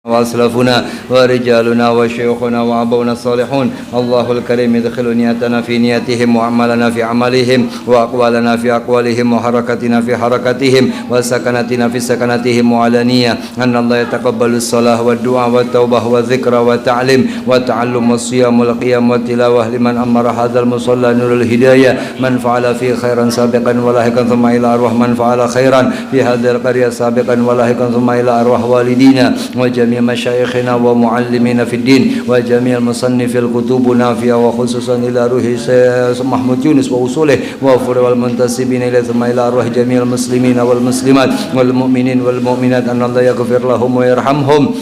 وأسلافنا ورجالنا وشيوخنا وأبونا الصالحون. الله الكريم يدخل نياتنا في نياتهم وأعمالنا في أعمالهم وأقوالنا في أقوالهم وحركتنا في حركتهم وسكنتنا في سكنتهم وعلانية أن الله يتقبل الصلاة والدعاء والتوبة والذكر والتعليم والتعلم والصيام والقيام والتلاوة لمن أمر هذا المصلى نور الهداية من فعل فيه خيرا سابقا ولاحقا ثم إلى أرواح من فعل خيرا في هذه القرية سابقا ولاحقا ثم إلى أرواح والدينا وجميع مشايخنا ومعلمين في الدين وجميع مصنف الكتب نافية وخصوصا إلى روح محمود يونس ووصوله وفر والمنتسبين إليه ثم إلى أرواح جميع المسلمين والمسلمات والمؤمنين والمؤمنات أن الله يغفر لهم ويرحمهم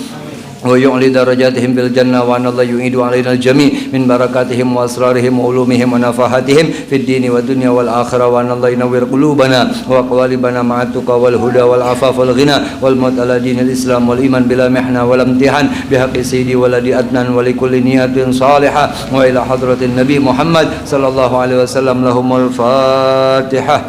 ويعلي درجاتهم بالجنة وأن الله يعيد علينا الجميع من بركاتهم وأسرارهم وعلومهم ونفحاتهم في الدين والدنيا والآخرة وأن الله ينور قلوبنا وقوالبنا مع التقى والهدى والعفاف والغنى والموت على دين الإسلام والإيمان بلا محنة ولا امتحان بحق سيدي ولدي أدنان ولكل نية صالحة وإلى حضرة النبي محمد صلى الله عليه وسلم. لهم الفاتحة.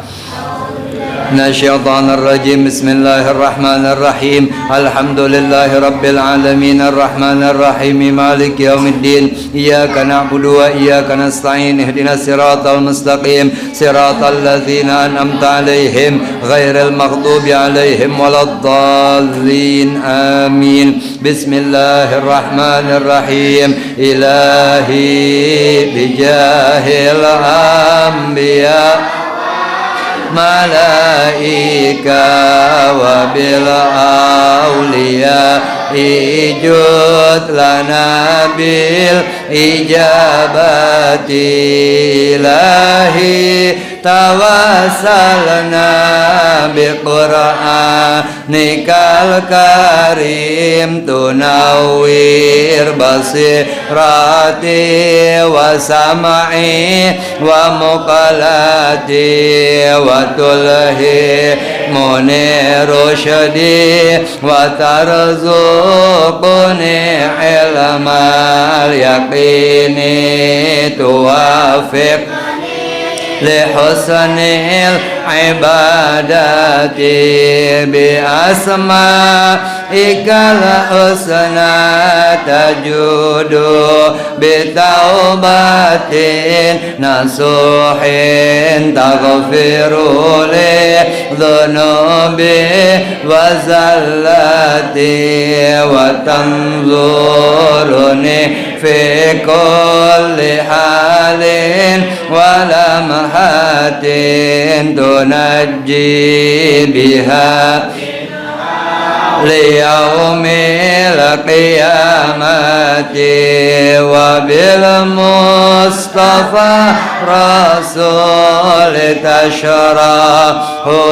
من الشيطان الرجيم. بسم الله الرحمن الرحيم. الحمد لله رب العالمين الرحمن الرحيم مالك يوم الدين إياك نعبد وإياك نستعين اهدنا الصراط المستقيم صراط الذين أنعمت عليهم غير المغضوب عليهم ولا الضالين آمين. بسم الله الرحمن الرحيم. إلهي بجاه الأنبياء ملائكة وبالأولياء إجود لنا بالإجابة إلهي توسلنا بقرآنك الكريم تنوّر بصيرتي وسمعي ومقلتي وتلهمني رشدي وترزقني علم اليقين توافق لحسن العبادة بأسمائك الحسنى تجود بتوبة نصوح تغفر لي ذنوبي وزلتي وتنظرني في كل حال ولمحات تنجي بها ليوم القيامة وبالمصطفى رسول تشرح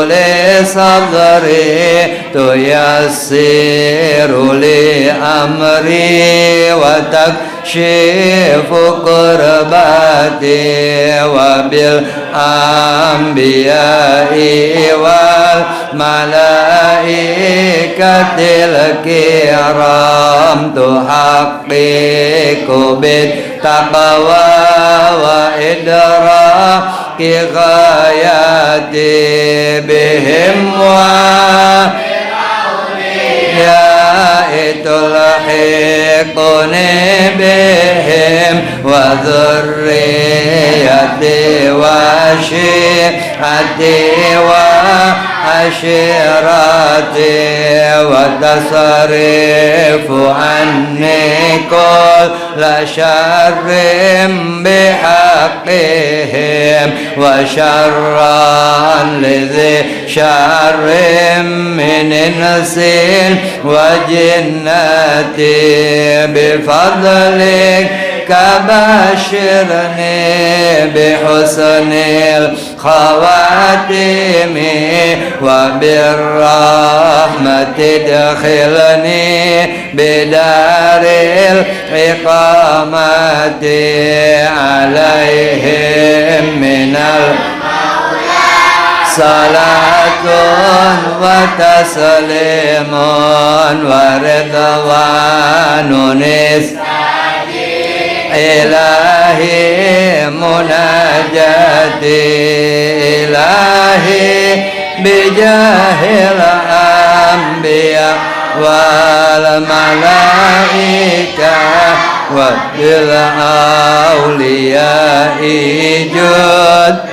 لي صدري تيسر لي أمري وتكشف كرباتي وبالأنبياء والملائكة الكرام تحقق بالتقوى وإدراك غاياتي بهم تلحقني بهم وذريتي وشيعتي وعشيرتي وتصرف عني كل شر بحقهم وشرا لذي شر من انس وجنتي بفضلك كبشرني بحسن الخواتم وبالرحمة ادخلني بدار الإقامة عليهم من صلاة وتسليم ورضوان إلهي مناجاتي إلهي بجاه الأنبياء wal malaikah wa bil auliya ijud.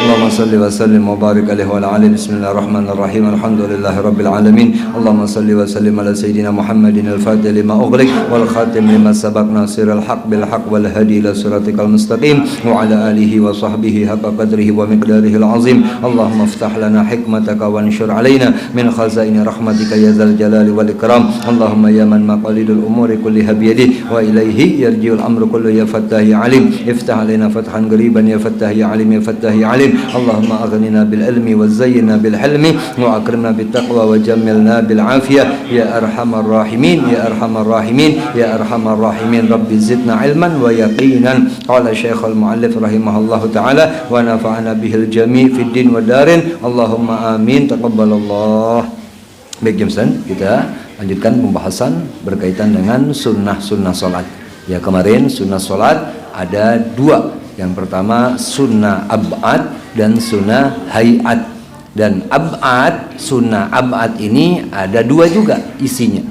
Allahumma salli wa sallim wa barik alaihi wa ala alihi. Bismillahirrahmanirrahim. Alhamdulillahi rabbil alamin. Allahumma salli wa sallim ala sayyidina Muhammadin al-fatih lima ughliq wal khatim lima sabaq nasiril haq bil haq wal hadi ila siratikal mustaqim wa ala alihi wa sahbihi haqqa qadrihi wa miqdarihi al-azim. Allahumma iftah lana hikmataka wa anshur alaina min khazaini rahmatika ya dzal jalali wal ikram. Allahumma ya man maqalidul umuri kulliha bi yadihi wa ilaihi yarji'ul amru kullu ya fattah ya alim. Iftah alaina fathan qariban ya fattah ya alim ya fattah ya alim. Allahumma aghnina bil ilmi wa zayyinna bil hilmi wa akrimna bit taqwa wa jammilna bil afiyah ya arhamar rahimin ya arhamar rahimin ya arhamar rahimin. Rabbi zidna ilman wa yaqinan. Qala Syekh al-Muallif rahimahullahu taala wa nafa'ana bihil jami' fid din wa darin. Allahumma amin. Taqabbalallah. Baik jemaah, kita lanjutkan pembahasan berkaitan dengan sunnah-sunnah salat. Ya, kemarin sunnah salat ada dua. Yang pertama sunnah ab'ad dan sunnah hayat. Dan ab'ad, sunnah ab'ad ini ada dua juga isinya.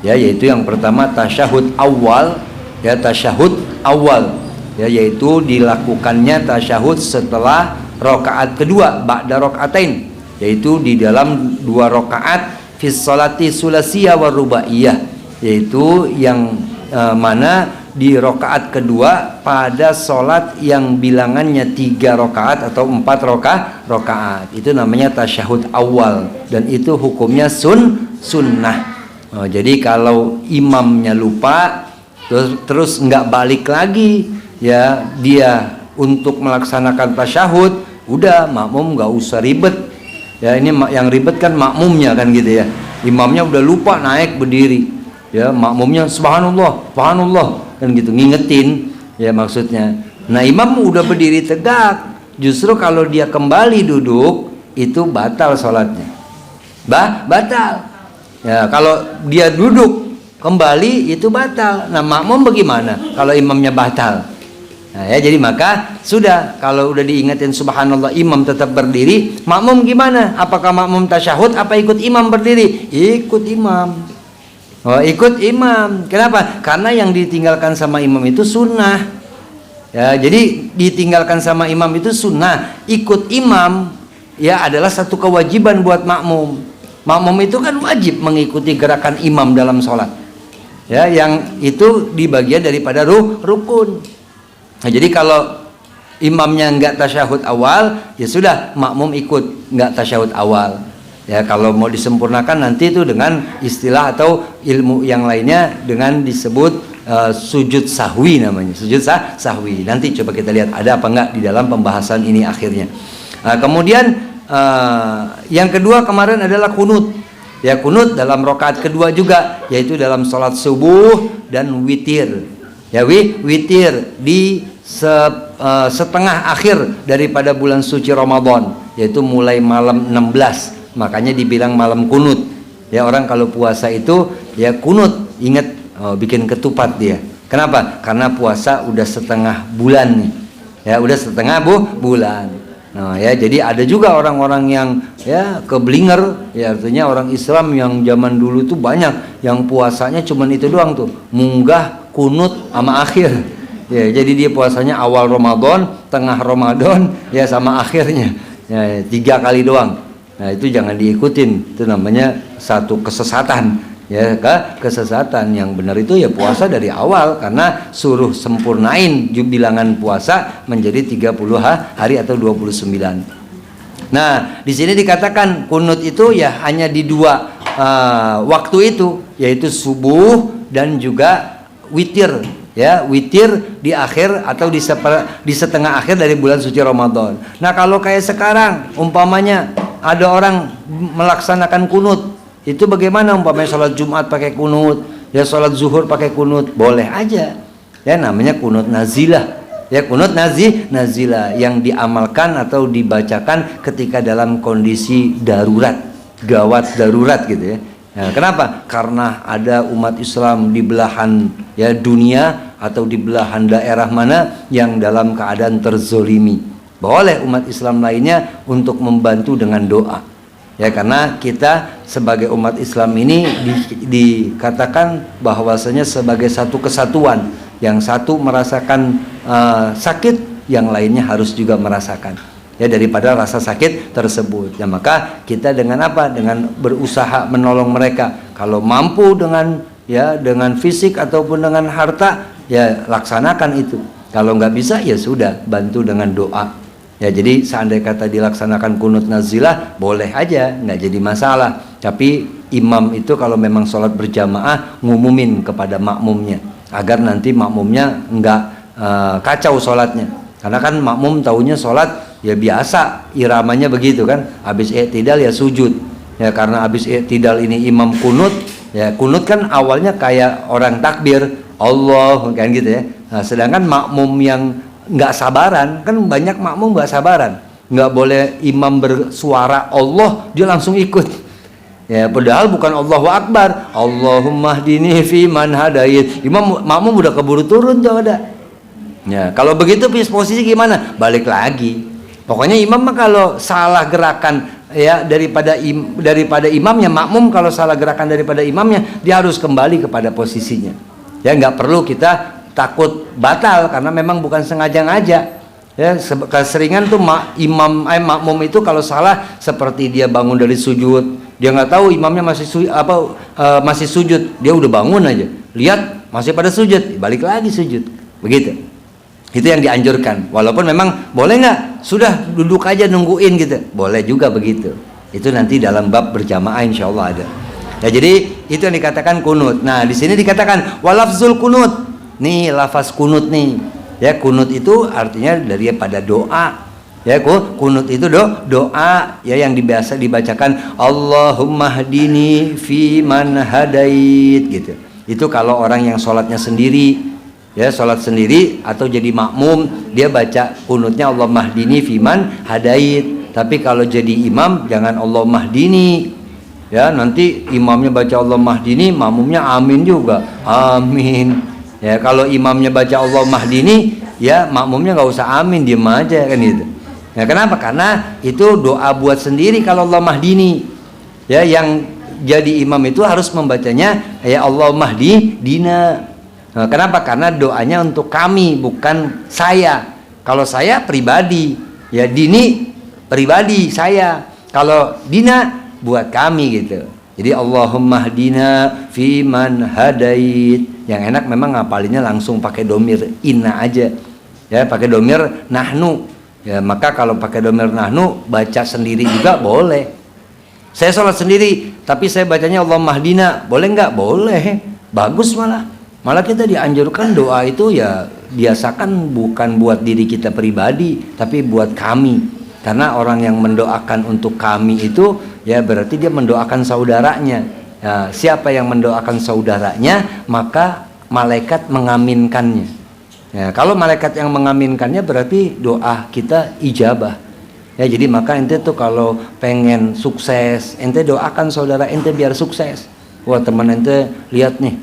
Ya, yaitu yang pertama tasyahud awal, ya tasyahud awal. Ya, yaitu dilakukannya tasyahud setelah rakaat kedua ba'da rakaatain, yaitu di dalam dua rakaat fi sholati sulasiyah wa rubaiyah, yaitu yang mana di rakaat kedua pada sholat yang bilangannya 3 rakaat atau 4 rakaat. Itu namanya tasyahud awal dan itu hukumnya sunnah. Jadi kalau imamnya lupa terus nggak balik lagi, ya dia untuk melaksanakan tasyahud, udah makmum nggak usah ribet. Ya, ini yang ribet kan makmumnya kan gitu ya. Imamnya udah lupa naik berdiri, ya makmumnya subhanallah, subhanallah kan gitu ngingetin, ya maksudnya. Nah, imam udah berdiri tegak, justru kalau dia kembali duduk itu batal sholatnya, batal. Ya, kalau dia duduk kembali itu batal. Nah, makmum bagaimana kalau imamnya batal? Nah, ya jadi maka sudah, kalau udah diingetin subhanallah imam tetap berdiri, makmum gimana? Apakah makmum tasyahud apa ikut imam berdiri? Ikut imam. Oh, ikut imam. Kenapa? Karena yang ditinggalkan sama imam itu sunnah. Ya, jadi ditinggalkan sama imam itu sunnah. Ikut imam ya adalah satu kewajiban buat makmum. Makmum itu kan wajib mengikuti gerakan imam dalam sholat. Ya, yang itu di bagian daripada rukun. Nah, jadi kalau imamnya enggak tasyahud awal, ya sudah makmum ikut enggak tasyahud awal. Ya, kalau mau disempurnakan nanti itu dengan istilah atau ilmu yang lainnya dengan disebut sujud sahwi namanya. Sujud sahwi. Nanti coba kita lihat ada apa enggak di dalam pembahasan ini akhirnya. Kemudian yang kedua kemarin adalah kunut. Ya, kunut dalam rakaat kedua juga, yaitu dalam sholat subuh dan witir. Ya, witir di setengah akhir daripada bulan suci Ramadan, yaitu mulai malam 16. Makanya dibilang malam kunut. Ya, orang kalau puasa itu ya kunut, ingat bikin ketupat dia. Kenapa? Karena puasa udah setengah bulan nih. Ya, udah setengah bulan. Nah, ya jadi ada juga orang-orang yang ya keblinger, ya artinya orang Islam yang zaman dulu tuh banyak yang puasanya cuman itu doang tuh, munggah, kunut sama akhir. Ya, jadi dia puasanya awal Ramadan, tengah Ramadan, ya sama akhirnya. Ya, 3 kali doang. Nah, itu jangan diikutin, itu namanya satu kesesatan, ya kesesatan. Yang benar itu ya puasa dari awal, karena suruh sempurnain bilangan puasa menjadi 30 hari atau 29. Nah, di sini dikatakan kunut itu ya hanya di 2 waktu itu, yaitu subuh dan juga witir. Ya, witir di akhir atau di setengah akhir dari bulan suci Ramadan. Nah, kalau kayak sekarang umpamanya ada orang melaksanakan kunut, itu bagaimana? Umpamanya sholat Jumat pakai kunut, ya sholat zuhur pakai kunut, boleh aja. Ya, namanya kunut nazilah. Ya, kunut nazilah yang diamalkan atau dibacakan ketika dalam kondisi darurat, gawat darurat gitu ya. Nah, kenapa? Karena ada umat Islam di belahan ya dunia atau di belahan daerah mana yang dalam keadaan terzolimi. Boleh umat Islam lainnya untuk membantu dengan doa. Ya, karena kita sebagai umat Islam ini dikatakan bahwasanya sebagai satu kesatuan, yang satu merasakan sakit, yang lainnya harus juga merasakan. Ya, daripada rasa sakit tersebut. Ya, maka kita dengan apa? Dengan berusaha menolong mereka. Kalau mampu dengan fisik ataupun dengan harta, ya laksanakan itu. Kalau nggak bisa, ya sudah, bantu dengan doa. Ya, jadi seandainya kata dilaksanakan kunut nazilah, boleh aja, nggak jadi masalah. Tapi imam itu kalau memang sholat berjamaah, ngumumin kepada makmumnya, agar nanti makmumnya nggak kacau sholatnya. Karena kan makmum taunya sholat ya biasa, iramanya begitu kan, habis i'tidal ya sujud. Ya, karena habis i'tidal ini imam kunut, ya kunut kan awalnya kayak orang takbir, Allah kan gitu ya. Nah, sedangkan makmum yang nggak sabaran, kan banyak makmum nggak sabaran, nggak boleh imam bersuara Allah dia langsung ikut. Ya, padahal bukan Allahu Akbar, Allahumma hdini fi man hadait. Makmum udah keburu turun tuh ada. Ya, kalau begitu posisi gimana? Balik lagi. Pokoknya imam mah kalau salah gerakan ya daripada imamnya, makmum kalau salah gerakan daripada imamnya, dia harus kembali kepada posisinya. Ya, nggak perlu kita takut batal karena memang bukan sengaja-ngaja. Ya, keseringan tuh makmum itu kalau salah, seperti dia bangun dari sujud, dia nggak tahu imamnya masih sujud, dia udah bangun aja, lihat masih pada sujud, balik lagi sujud, begitu. Itu yang dianjurkan. Walaupun memang boleh nggak, sudah duduk aja nungguin gitu, boleh juga begitu. Itu nanti dalam bab berjamaah insya Allah ada. Ya, jadi itu yang dikatakan kunut. Nah, di sini dikatakan walafzul kunut. Nih lafaz kunut nih. Ya, kunut itu artinya daripada doa. Ya, kunut itu doa ya, yang biasa dibacakan Allahumma hdini fi man hadait gitu. Itu kalau orang yang sholatnya sendiri, ya sholat sendiri atau jadi makmum, dia baca kunutnya Allahumma hdini fi man hadait. Tapi kalau jadi imam jangan Allahumma hdini. Ya, nanti imamnya baca Allahumma hdini, makmumnya amin juga. Amin. Ya, kalau imamnya baca Allahumma hdini, ya makmumnya nggak usah amin, diem aja kan gitu. Ya, kenapa? Karena itu doa buat sendiri kalau Allahumma hdini. Ya, yang jadi imam itu harus membacanya ya Allahumma hdina. Nah, kenapa? Karena doanya untuk kami, bukan saya. Kalau saya pribadi, ya dini pribadi saya. Kalau dina buat kami gitu. Jadi Allahumma hdina fi man hadait. Yang enak memang ngapalinnya langsung pakai domir inna aja. Ya, pakai domir nahnu. Ya, maka kalau pakai domir nahnu baca sendiri juga boleh. Saya sholat sendiri, tapi saya bacanya Allahumma hdina, boleh nggak? Boleh. Bagus malah. Malah kita dianjurkan doa itu ya biasakan bukan buat diri kita pribadi, tapi buat kami. Karena orang yang mendoakan untuk kami itu ya berarti dia mendoakan saudaranya. Ya, siapa yang mendoakan saudaranya, maka malaikat mengaminkannya. Ya, kalau malaikat yang mengaminkannya berarti doa kita ijabah. Ya, jadi maka ente tuh kalau pengen sukses, ente doakan saudara ente biar sukses. Wah, teman ente lihat nih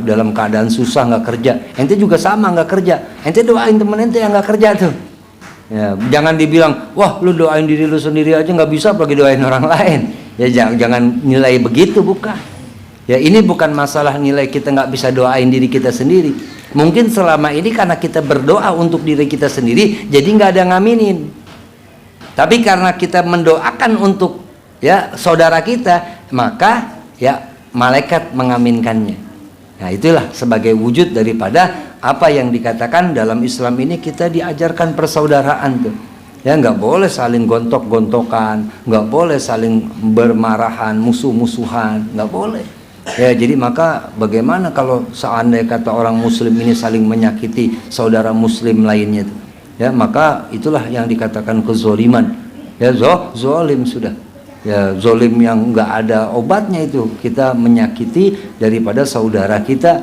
dalam keadaan susah nggak kerja, ente juga sama nggak kerja, ente doain teman ente yang nggak kerja tuh. Ya, jangan dibilang, wah lu doain diri lu sendiri aja nggak bisa, apalagi doain orang lain. Ya, jangan nilai begitu, bukan. Ya, ini bukan masalah nilai kita nggak bisa doain diri kita sendiri. Mungkin selama ini karena kita berdoa untuk diri kita sendiri, jadi nggak ada ngaminin. Tapi karena kita mendoakan untuk ya saudara kita, maka ya malaikat mengaminkannya. Nah, itulah sebagai wujud daripada apa yang dikatakan dalam Islam ini kita diajarkan persaudaraan tuh. Ya, nggak boleh saling gontok-gontokan, nggak boleh saling bermarahan, musuh-musuhan, nggak boleh. Ya, jadi maka bagaimana kalau seandainya kata orang muslim ini saling menyakiti saudara muslim lainnya tuh. Ya, maka itulah yang dikatakan kezoliman. Ya, zolim sudah. Ya, zolim yang nggak ada obatnya itu, kita menyakiti daripada saudara kita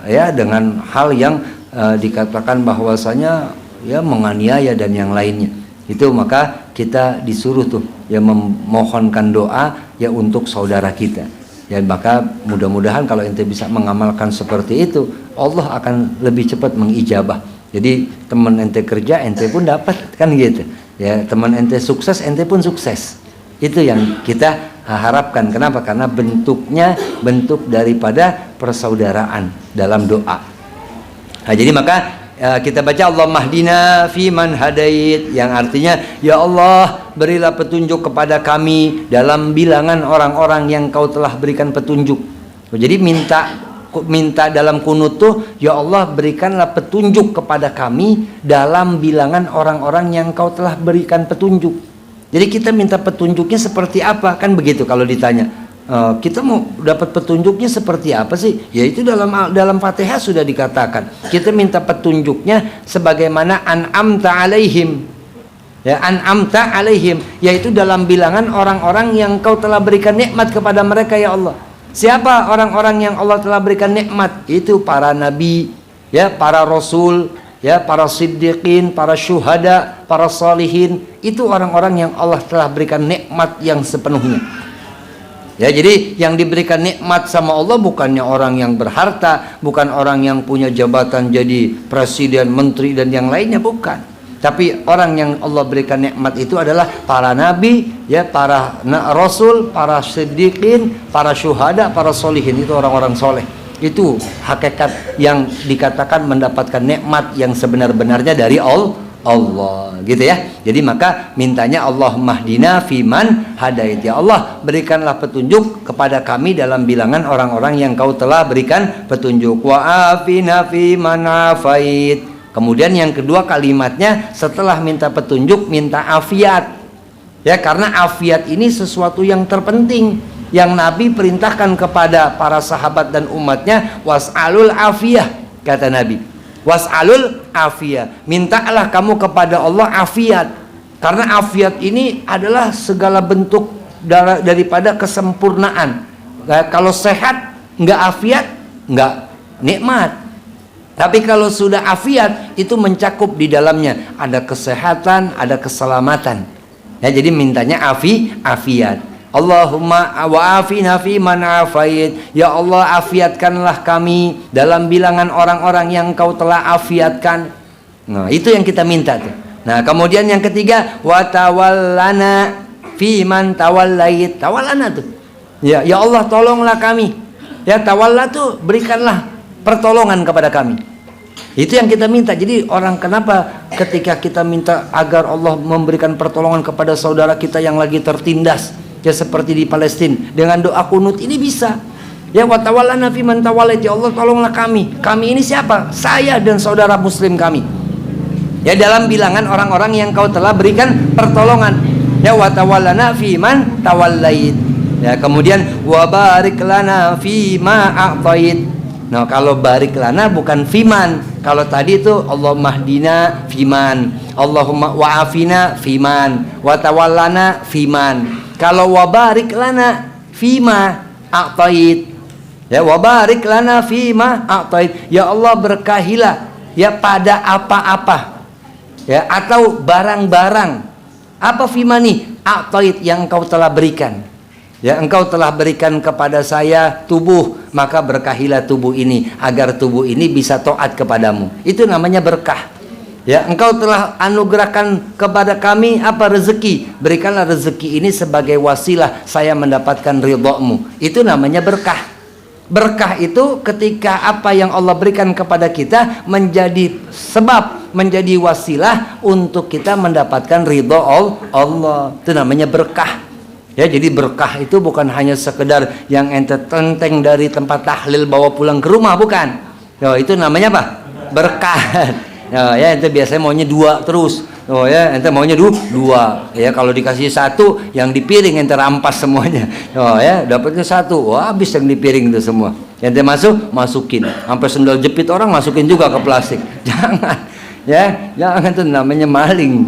ya dengan hal yang dikatakan bahwasanya ya menganiaya dan yang lainnya. Itu maka kita disuruh tuh ya memohonkan doa ya untuk saudara kita. Ya, maka mudah-mudahan kalau ente bisa mengamalkan seperti itu, Allah akan lebih cepat mengijabah. Jadi teman ente kerja, ente pun dapat kan gitu. Ya, teman ente sukses, ente pun sukses. Itu yang kita harapkan. Kenapa? Karena bentuknya bentuk daripada persaudaraan dalam doa. Nah, jadi maka kita baca Allahumma hdina fi man hadait, yang artinya ya Allah berilah petunjuk kepada kami dalam bilangan orang-orang yang Kau telah berikan petunjuk. Jadi minta dalam kunut tuh, ya Allah berikanlah petunjuk kepada kami dalam bilangan orang-orang yang Kau telah berikan petunjuk. Jadi kita minta petunjuknya seperti apa, kan begitu kalau ditanya. Kita mau dapat petunjuknya seperti apa sih? Yaitu dalam Fatihah sudah dikatakan. Kita minta petunjuknya sebagaimana an'amta alaihim. Ya, an'amta alaihim, yaitu dalam bilangan orang-orang yang Kau telah berikan nikmat kepada mereka ya Allah. Siapa orang-orang yang Allah telah berikan nikmat? Itu para nabi, ya, para rasul, ya, para siddiqin, para syuhada, para salihin. Itu orang-orang yang Allah telah berikan nikmat yang sepenuhnya. Ya, jadi yang diberikan nikmat sama Allah bukannya orang yang berharta, bukan orang yang punya jabatan jadi presiden, menteri dan yang lainnya, bukan. Tapi orang yang Allah berikan nikmat itu adalah para nabi, ya, para rasul, para siddiqin, para syuhada, para solihin. Itu orang-orang soleh. Itu hakikat yang dikatakan mendapatkan nikmat yang sebenar-benarnya dari Allah, gitu ya. Jadi maka mintanya Allahumma hdina fiman hadait, ya Allah berikanlah petunjuk kepada kami dalam bilangan orang-orang yang Kau telah berikan petunjuk. Wa afina fiman afait. Kemudian yang kedua kalimatnya setelah minta petunjuk, minta afiat. Ya, karena afiat ini sesuatu yang terpenting yang Nabi perintahkan kepada para sahabat dan umatnya, was'alul afiyah, kata Nabi. Was'alul afiyah, mintalah kamu kepada Allah afiat, karena afiat ini adalah segala bentuk daripada kesempurnaan. Kalau sehat nggak afiat, nggak nikmat. Tapi kalau sudah afiat, itu mencakup di dalamnya ada kesehatan, ada keselamatan. Ya, jadi mintanya afiat. Allahumma wa'afina fi man afait, ya Allah afiatkanlah kami dalam bilangan orang-orang yang Kau telah afiatkan. Nah, itu yang kita minta tuh. Nah, kemudian yang ketiga, wa tawallana fi man tawallait. Tawallana tuh, ya Allah tolonglah kami. Ya, tawalla tuh berikanlah pertolongan kepada kami. Itu yang kita minta. Jadi orang, kenapa ketika kita minta agar Allah memberikan pertolongan kepada saudara kita yang lagi tertindas, ya seperti di Palestina, dengan doa kunut ini bisa. Ya, wa tawallana fi man tawallait, ya Allah tolonglah kami. Kami ini siapa? Saya dan saudara muslim kami. Ya, dalam bilangan orang-orang yang Kau telah berikan pertolongan. Ya, wa tawallana fi man tawallait. Ya, kemudian wa barik lana fi ma a'tait. Nah, kalau barik lana bukan fiman. Kalau tadi itu Allahumma hdina fiman, Allahumma wa'afina fiman, wa tawallana fiman. Kalau wabarik lana fima a'tait, ya wabarik lana fima a'tait, ya Allah berkahilah ya pada apa-apa, ya, atau barang-barang. Apa fima nih? A'tait, yang Engkau telah berikan. Ya, Engkau telah berikan kepada saya tubuh, maka berkahilah tubuh ini agar tubuh ini bisa taat kepadamu. Itu namanya berkah. Ya, Engkau telah anugerahkan kepada kami apa? Rezeki. Berikanlah rezeki ini sebagai wasilah saya mendapatkan ridha-Mu. Itu namanya berkah. Berkah itu ketika apa yang Allah berikan kepada kita menjadi sebab, menjadi wasilah untuk kita mendapatkan ridha Allah. Itu namanya berkah. Ya, jadi berkah itu bukan hanya sekedar yang ente tenteng dari tempat tahlil bawa pulang ke rumah, bukan. Ya, itu namanya apa? Berkah. Ya, ente biasanya maunya dua terus. Oh ya, ente maunya dua. Ya, kalau dikasih satu, yang di piring ente rampas semuanya. Oh ya, dapatnya satu. Wah, habis yang di piring itu semua. Ente masukin. Sampai sendal jepit orang masukin juga ke plastik. Jangan. Ya, jangan, itu namanya maling.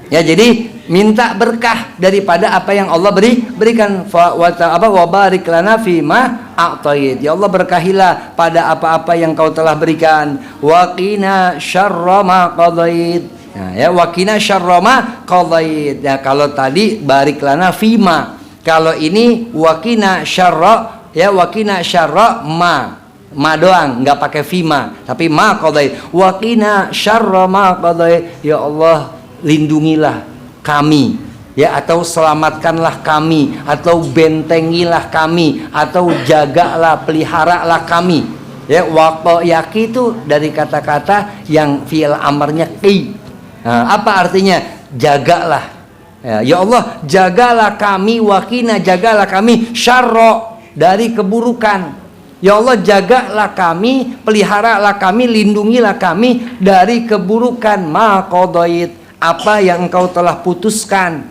Ya, jadi minta berkah daripada apa yang Allah berikan. Wa barik lana fima a'tait, ya Allah berkahilah pada apa-apa yang Kau telah berikan. Wa qina syarra ma qadait. Nah, ya, wa qina syarra ma qadait. Ya, kalau tadi barik lana fima, kalau ini wa qina syarra, ya wa qina syarra ma doang, nggak pakai fima, tapi ma qadait. Wa qina syarra ma qadait, ya Allah lindungilah kami ya, atau selamatkanlah kami, atau bentengilah kami, atau jagalah, peliharalah kami. Ya, waqayaki itu dari kata-kata yang fi'il amarnya qi. Nah, apa artinya? Jagalah. Ya Allah, jagalah kami, wakina, jagalah kami syarra, dari keburukan. Ya Allah, jagalah kami, peliharalah kami, lindungilah kami dari keburukan. Ma qadait, apa yang engkau telah putuskan.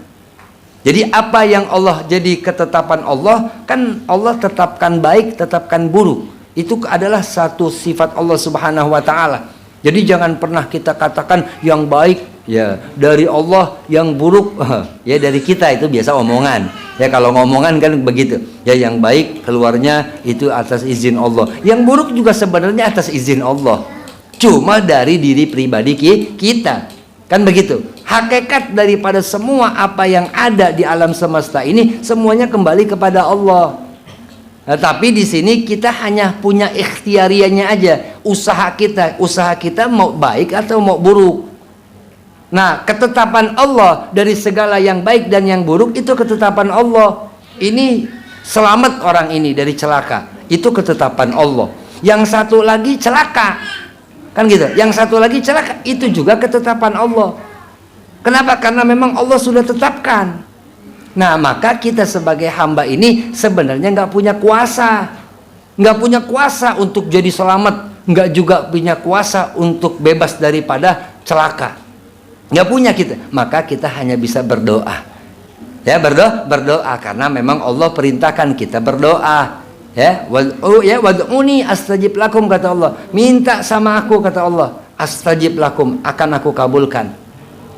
Jadi apa yang Allah, jadi ketetapan Allah, kan Allah tetapkan baik, tetapkan buruk. Itu adalah satu sifat Allah Subhanahu wa taala. Jadi jangan pernah kita katakan yang baik ya dari Allah, yang buruk ya dari kita. Itu biasa omongan. Ya kalau ngomongan kan begitu. Ya yang baik keluarnya itu atas izin Allah. Yang buruk juga sebenarnya atas izin Allah. Cuma dari diri pribadi kita. Kan begitu. Hakikat daripada semua apa yang ada di alam semesta ini semuanya kembali kepada Allah. Nah, tapi di sini kita hanya punya ikhtiariannya aja. Usaha kita mau baik atau mau buruk. Nah, ketetapan Allah dari segala yang baik dan yang buruk itu ketetapan Allah. Ini selamat orang ini dari celaka. Itu ketetapan Allah. Yang satu lagi celaka. Kan gitu. Yang satu lagi celaka, itu juga ketetapan Allah. Kenapa? Karena memang Allah sudah tetapkan. Nah, maka kita sebagai hamba ini sebenarnya nggak punya kuasa. Nggak punya kuasa untuk jadi selamat. Nggak juga punya kuasa untuk bebas daripada celaka. Nggak punya kita. Maka kita hanya bisa berdoa. Ya, berdoa karena memang Allah perintahkan kita berdoa. Ya, wad'uni astajib lakum, kata Allah. Minta sama aku, kata Allah. Astajib lakum, akan aku kabulkan.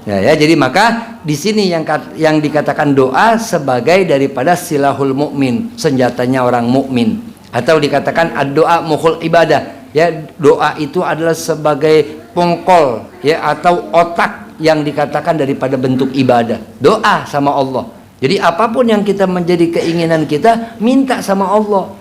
Ya, jadi maka di sini yang dikatakan doa sebagai daripada silahul mukmin, senjatanya orang mukmin, atau dikatakan doa mukhul ibadah. Ya, doa itu adalah sebagai pongkol ya atau otak yang dikatakan daripada bentuk ibadah. Doa sama Allah. Jadi apapun yang kita menjadi keinginan kita, minta sama Allah.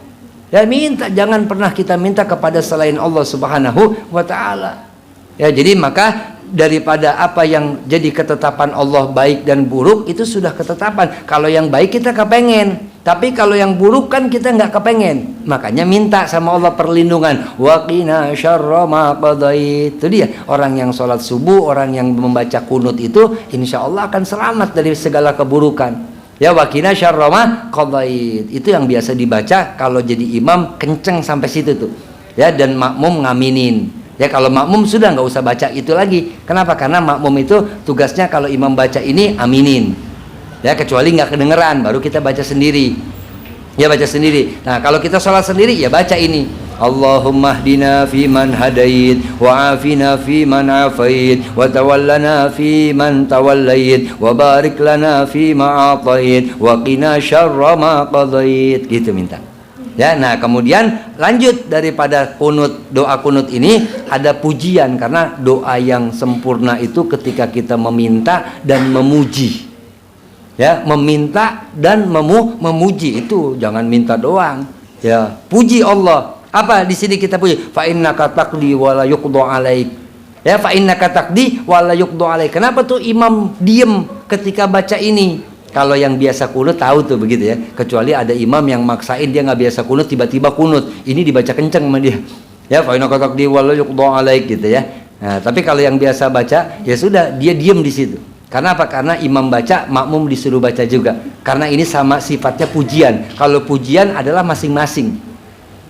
Ya, minta, jangan pernah kita minta kepada selain Allah Subhanahu wa taala. Ya, jadi maka daripada apa yang jadi ketetapan Allah baik dan buruk itu sudah ketetapan. Kalau yang baik kita kepengen, tapi kalau yang buruk kan kita nggak kepengen. Makanya minta sama Allah perlindungan. Waqina syarra ma qadait. Itu dia, orang yang sholat subuh, orang yang membaca kunut itu insya Allah akan selamat dari segala keburukan. Ya, waqina syarra ma qadait. Itu yang biasa dibaca kalau jadi imam, kenceng sampai situ tuh. Ya, dan makmum ngaminin. Ya, kalau makmum sudah nggak usah baca itu lagi. Kenapa? Karena makmum itu tugasnya kalau imam baca ini aminin. Ya, kecuali nggak kedengeran, baru kita baca sendiri. Ya, baca sendiri. Nah, kalau kita sholat sendiri ya baca ini. Allahumma hdina fi man hadait, wa afina fi man afait, wa tawallana fi man tawallait, wa barik lana fi ma atait, wa qina syarra ma qadait. Gitu minta. Ya, nah kemudian lanjut daripada kunut, doa kunut ini ada pujian, karena doa yang sempurna itu ketika kita meminta dan memuji. Ya, meminta dan memuji, itu jangan minta doang. Ya, puji Allah. Apa di sini kita puji? Fa innaka taqdi wa la yuqda alaik. Ya, fa innaka taqdi wa la yuqda alaik. Kenapa tuh imam diem ketika baca ini? Kalau yang biasa kunut tahu tuh begitu ya. Kecuali ada imam yang maksain dia nggak biasa kunut, tiba-tiba kunut. Ini dibaca kenceng sama dia. Ya, fa innaka taqdi wa la yuqda alaik gitu ya. Nah, tapi kalau yang biasa baca ya sudah, dia diem di situ. Karena apa? Karena imam baca, makmum disuruh baca juga. Karena ini sama sifatnya pujian. Kalau pujian adalah masing-masing.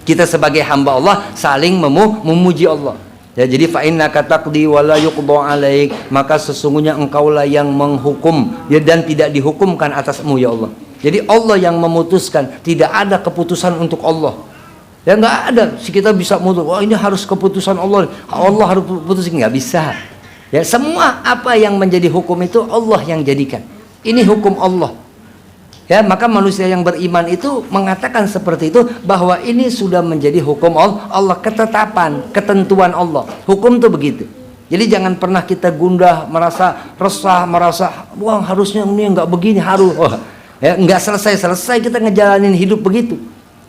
Kita sebagai hamba Allah saling memuji Allah. Ya, jadi fa innaka taqdi wa la yuqda alaik, maka sesungguhnya engkaulah yang menghukum ya, dan tidak dihukumkan atasmu ya Allah. Jadi Allah yang memutuskan, tidak ada keputusan untuk Allah. Ya, nggak ada. Kita bisa mutus, wah ini harus keputusan Allah. Allah harus putusin, nggak bisa. Ya, semua apa yang menjadi hukum itu Allah yang jadikan. Ini hukum Allah. Ya, maka manusia yang beriman itu mengatakan seperti itu, bahwa ini sudah menjadi hukum Allah, ketetapan, ketentuan Allah. Hukum itu begitu. Jadi jangan pernah kita gundah, merasa resah, merasa wah harusnya ini nggak begini, harus. Oh, ya, nggak selesai kita ngejalanin hidup begitu.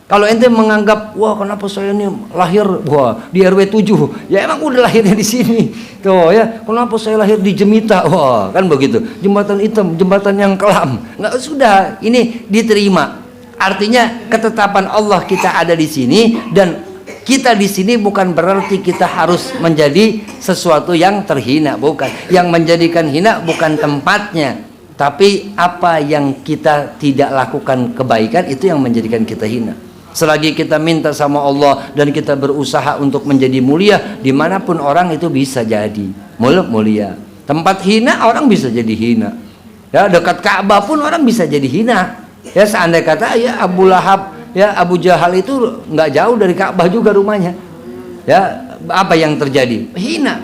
Kalau ente menganggap, wah kenapa saya ini lahir wah di RW 7, ya emang udah lahirnya di sini. Tuh ya, kenapa saya lahir di Jemita? Wah, kan begitu. Jembatan hitam, jembatan yang kelam. Nggak, sudah, ini diterima. Artinya ketetapan Allah kita ada di sini, dan kita di sini bukan berarti kita harus menjadi sesuatu yang terhina, bukan. Yang menjadikan hina bukan tempatnya, tapi apa yang kita tidak lakukan kebaikan itu yang menjadikan kita hina. Selagi kita minta sama Allah dan kita berusaha untuk menjadi mulia, dimanapun orang itu bisa jadi mulia. Tempat hina orang bisa jadi hina. Ya, dekat Ka'bah pun orang bisa jadi hina. Ya, seandainya kata ya Abu Lahab, ya Abu Jahal itu nggak jauh dari Ka'bah juga rumahnya. Ya, apa yang terjadi? Hina.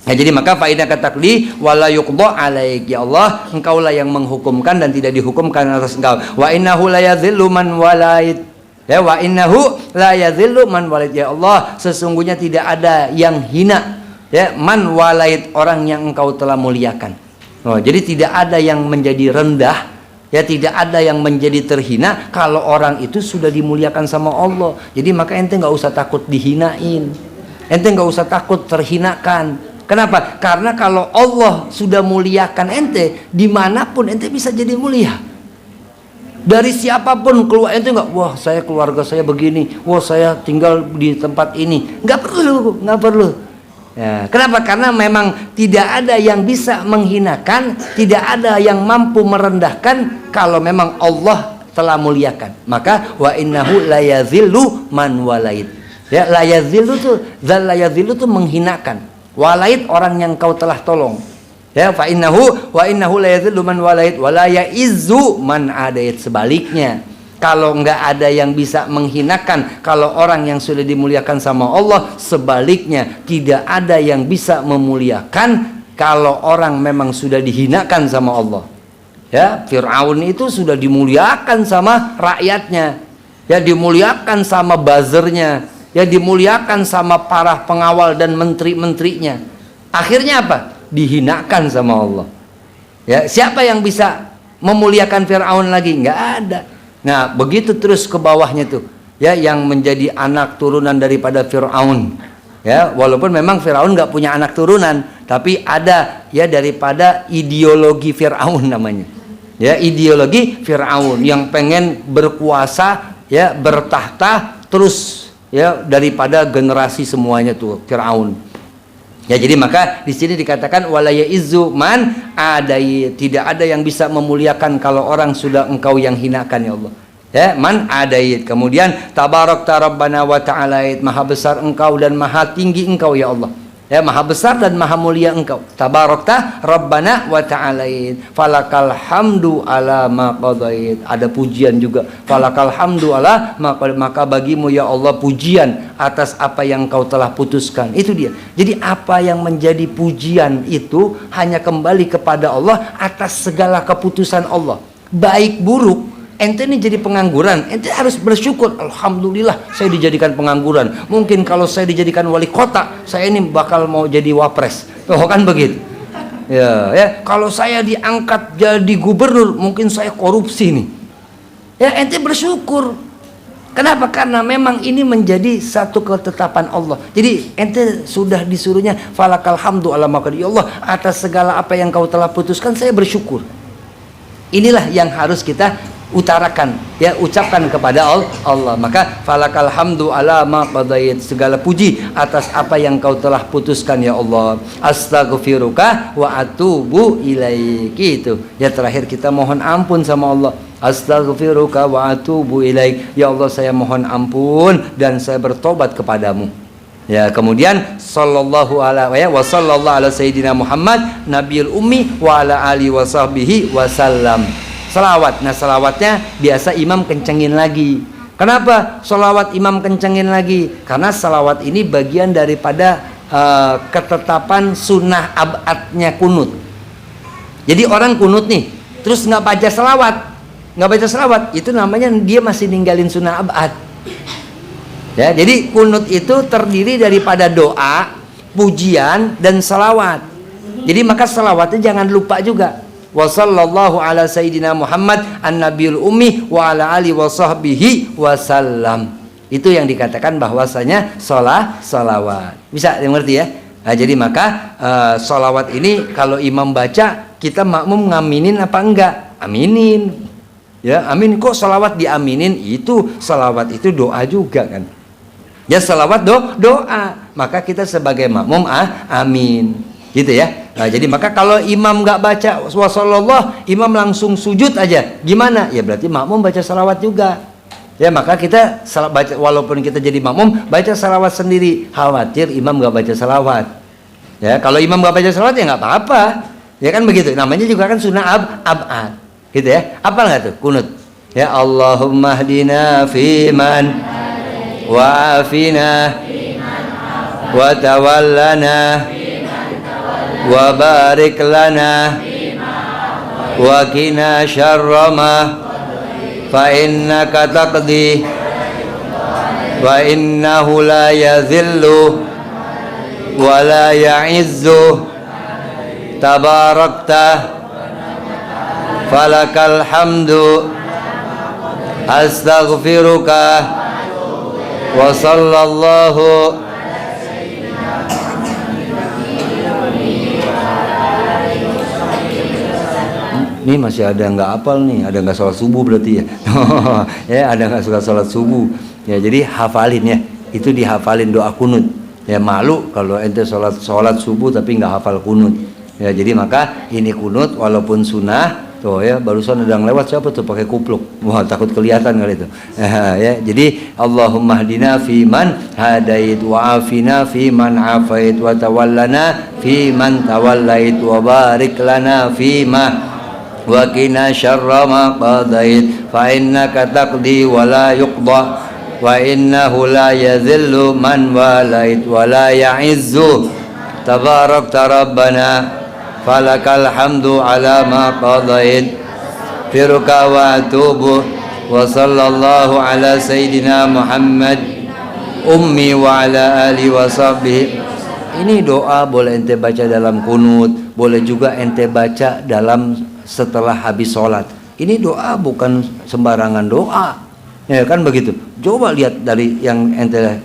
Ya, jadi maka faedah kata li wala yuqda alaik, ya Allah, engkaulah yang menghukumkan dan tidak dihukumkan atas engkau. Wa innahu la yadhillu man walait. Ya, wa innahu la yadhillu man walait, ya Allah, sesungguhnya tidak ada yang hina, ya, man walait, orang yang engkau telah muliakan. Oh, jadi tidak ada yang menjadi rendah, ya, tidak ada yang menjadi terhina kalau orang itu sudah dimuliakan sama Allah. Jadi maka ente nggak usah takut dihinain, ente nggak usah takut terhinakan. Kenapa? Karena kalau Allah sudah muliakan ente, dimanapun ente bisa jadi mulia. Dari siapapun keluar ente nggak, wah saya keluarga saya begini, wah saya tinggal di tempat ini, nggak perlu. Ya, kenapa? Karena memang tidak ada yang bisa menghinakan, tidak ada yang mampu merendahkan kalau memang Allah telah muliakan. Maka wa innahu la yazillu man walait. Ya, la yazillu tuh, zal la yazillu tuh menghinakan. Walait orang yang kau telah tolong. Ya, fa innahu wa innahu la yazillu man walait wa la ya'izzu man adait. Sebaliknya, kalau enggak ada yang bisa menghinakan kalau orang yang sudah dimuliakan sama Allah, sebaliknya tidak ada yang bisa memuliakan kalau orang memang sudah dihinakan sama Allah. Ya, Fir'aun itu sudah dimuliakan sama rakyatnya, ya, dimuliakan sama buzzernya, ya, dimuliakan sama para pengawal dan menteri-menterinya. Akhirnya apa? Dihinakan sama Allah. Ya, siapa yang bisa memuliakan Fir'aun lagi? Nggak ada. Nah, begitu terus ke bawahnya tuh, ya, yang menjadi anak turunan daripada Fir'aun. Ya, walaupun memang Fir'aun nggak punya anak turunan, tapi ada, ya, daripada ideologi Fir'aun namanya. Ya, ideologi Fir'aun yang pengen berkuasa, ya, bertahta terus, ya, daripada generasi semuanya tuh Fir'aun. Ya, jadi maka di sini dikatakan wala ya'izzu man adai, tidak ada yang bisa memuliakan kalau orang sudah engkau yang hinakan, ya Allah. Ya, man adait. Kemudian tabarakta rabbana wa ta'alait, maha besar engkau dan maha tinggi engkau, ya Allah. Ya, maha besar dan maha mulia engkau. Tabarakta rabbana wa ta'alait, falakal hamdu ala ma qadait. Ada pujian juga. Falakal hamdu ala ma qadait, maka bagimu ya Allah pujian atas apa yang kau telah putuskan. Itu dia. Jadi apa yang menjadi pujian itu hanya kembali kepada Allah atas segala keputusan Allah. Baik buruk, ente ini jadi pengangguran, ente harus bersyukur, alhamdulillah saya dijadikan pengangguran. Mungkin kalau saya dijadikan wali kota, saya ini bakal mau jadi wapres. Oh, kan begitu. Ya, ya, kalau saya diangkat jadi gubernur, mungkin saya korupsi nih. Ya, ente bersyukur. Kenapa? Karena memang ini menjadi satu ketetapan Allah. Jadi ente sudah disuruhnya falakal hamdu ala ma qad, ya Allah, atas segala apa yang kau telah putuskan saya bersyukur. Inilah yang harus kita utarakan, ya, ucapkan kepada Allah. Maka falakal hamdu ala ma qadait, segala puji atas apa yang kau telah putuskan, ya Allah. Astaghfiruka wa atubu ilaik. Itu ya, terakhir kita mohon ampun sama Allah. Astaghfiruka wa atubu ilaik, ya Allah saya mohon ampun dan saya bertobat kepadamu. Ya, kemudian sallallahu alaihi wa sallallahu ala sayyidina Muhammad nabiyul ummi wa ala alihi wa sahbihi wasallam. Salawat. Nah, salawatnya biasa imam kencengin lagi. Kenapa salawat imam kencengin lagi? Karena salawat ini bagian daripada ketetapan sunnah abadnya kunut. Jadi orang kunut nih, terus nggak baca salawat, itu namanya dia masih ninggalin sunnah abad. Ya, jadi kunut itu terdiri daripada doa, pujian, dan salawat. Jadi maka salawatnya jangan lupa juga. wa sallallahu ala sayyidina Muhammad an-nabiyul ummi wa ala alihi wa sahbihi wasallam. Itu yang dikatakan bahwasanya salawat. Bisa mengerti ya? Nah, jadi maka salawat ini kalau imam baca, kita makmum ngaminin apa enggak? Aminin. Ya, amin. Kok salawat diaminin? Itu salawat itu doa juga kan. Ya, salawat doa. Maka kita sebagai makmum amin. Gitu ya. Nah, jadi maka kalau imam nggak baca wasallallahu, imam langsung sujud aja, gimana? Ya berarti makmum baca salawat juga. Ya, maka kita baca, walaupun kita jadi makmum, baca salawat sendiri. Khawatir imam nggak baca salawat. Ya, kalau imam nggak baca salawat ya nggak apa-apa. Ya kan begitu. Namanya juga kan sunnah ab'ad. Gitu ya. Apa nggak tuh? Kunut. Ya, Allahumma hdina fiman wa afina wa tawallana wa barik lana wa qina syarra ma fa innaka taqdi wa innahu la yazillu wa la ya'izzu tabarakta falakal hamdu astaghfiruka wa sallallahu. Ini masih ada nggak hafal nih, ada nggak sholat subuh berarti ya. Ya, ada nggak suka sholat subuh. Ya, jadi hafalin ya. Itu dihafalin doa kunut. Ya, malu kalau ente sholat subuh tapi nggak hafal kunut. Ya, jadi maka ini kunut walaupun sunnah. Tuh ya, barusan ada yang lewat siapa tuh pakai kupluk. Wah, takut kelihatan kali itu. Ya, jadi Allahumma hdina fi man hadait wa afina fi man afait wa tawallana fi man tawallait wa barik lana fi ma wa qina syarra ma qadait fa innaka taqdi wa la yuqda wa innahu la yazillu man walait wa la ya'izzu tabarakta rabbana falakal hamdu ala ma qadait firuka wa atubu wa sallallahu ala sayyidina Muhammad ummi wa ala alihi wa sahbihi. Ini doa boleh ente baca dalam kunut, boleh juga ente baca dalam setelah habis sholat. Ini doa bukan sembarangan doa, ya kan begitu. Coba lihat dari yang ente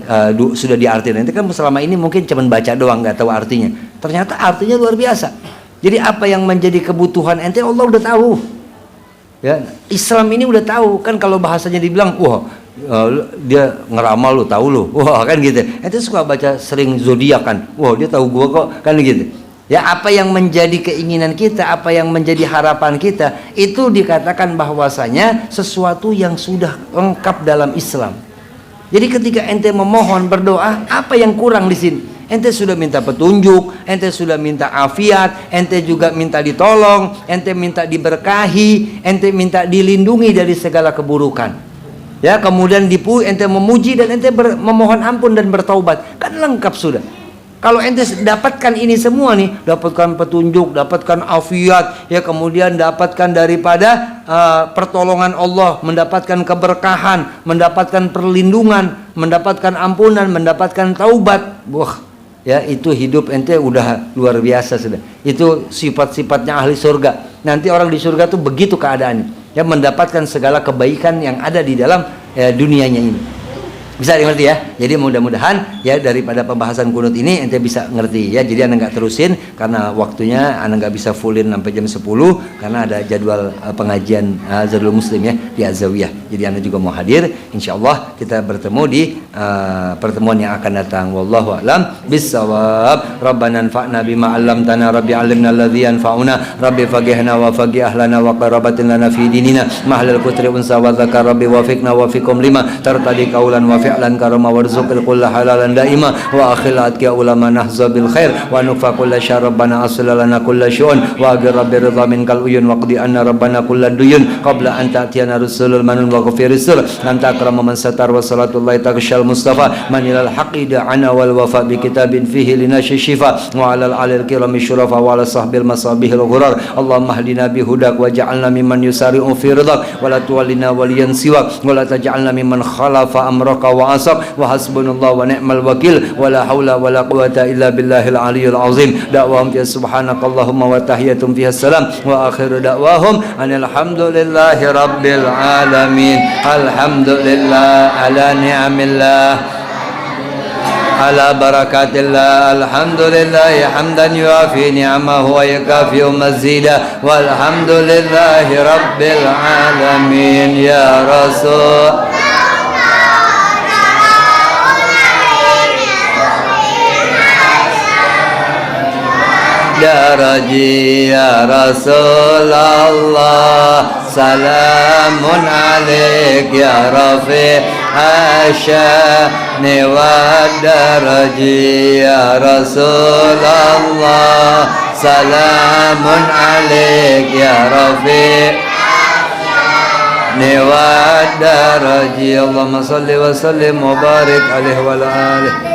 sudah diartiin. Ente kan selama ini mungkin cuma baca doang, nggak tahu artinya. Ternyata artinya luar biasa. Jadi apa yang menjadi kebutuhan ente Allah udah tahu. Ya, Islam ini udah tahu kan. Kalau bahasanya dibilang, wah dia ngeramal lu, tahu lu, wah kan gitu. Ente suka baca sering zodiak kan, wah dia tahu gua kok, kan gitu. Ya, apa yang menjadi keinginan kita, apa yang menjadi harapan kita, itu dikatakan bahwasanya sesuatu yang sudah lengkap dalam Islam. Jadi ketika ente memohon berdoa, apa yang kurang di sini? Ente sudah minta petunjuk, ente sudah minta afiat, ente juga minta ditolong, ente minta diberkahi, ente minta dilindungi dari segala keburukan. Ya, kemudian ente memuji dan ente memohon ampun dan bertaubat. Kan lengkap sudah. Kalau ente dapatkan ini semua nih, dapatkan petunjuk, dapatkan afiat, ya kemudian dapatkan daripada pertolongan Allah, mendapatkan keberkahan, mendapatkan perlindungan, mendapatkan ampunan, mendapatkan taubat. Wah, ya itu hidup ente udah luar biasa sudah. Itu sifat-sifatnya ahli surga. Nanti orang di surga tuh begitu keadaannya, ya mendapatkan segala kebaikan yang ada di dalam dunianya ini. Bisa dimengerti ya. Jadi mudah-mudahan ya daripada pembahasan kunut ini ente bisa ngerti ya. Jadi anda nggak terusin karena waktunya anda nggak bisa fullin sampai jam 10 karena ada jadwal pengajian Zadul Muslim ya di Az-Zawiyah. Jadi anda juga mau hadir. Insyaallah kita bertemu di pertemuan yang akan datang. Wallahu a'lam bissawab. Rabbana anfa'na bima 'allamtana, rabbi 'allimna alladhi yanfa'una, rabbi faqihna wa faqih ahlana wa qarabatin lana fi dinina mahlal kutri unsa wa dzakar, rabbi wafiqna wa fikum lima tartadi qaulan wa fi'lan karama warzuqil kulla halalan daima wa akhil atqiya ulama nahza bil khair wa nufa kulla syarr rabbana aslalana kulla syu'un wa aghir rabbi ridha minkal uyun wa qdi anna rabbana kulla duyun qabla an ta'tiyana rusulul manun wa ghafir rusul anta akramu man satar wa salatullahi taqshal mustafa manilal haqqi da'ana wal wafa bi kitabin fihi linasy shifa wa alal alil kirami syurafa wa ala sahbil masabihil ghurar Allahumma hdina bihudak waj'alna mimman yusari'u fi ridak wa la tuwallina waliyan siwak wa la taj'alna mimman khalafa amraka wa asak wa hasbunallahu wa ni'mal wakil wa la haula wa la quwata illa billahil aliyyil azim da'wahum ya subhanakallahumma wa tahiyatum fiha salam wa akhiru da'wahum alhamdulillahi rabbil alamin alhamdulillah ala ni'amillah ala barakatillah alhamdulillahi hamdan yuafi ni'amahu wa yakafi mazida walhamdulillahi rabbil alamin ya rasul daraji ya Rasulullah salamun alaik ya Rafi' asyani wa daraji ya Rasulullah salamun alaik ya Rafi' wa daraji Allahumma salli wa sallim wa barik alaihi wa alihi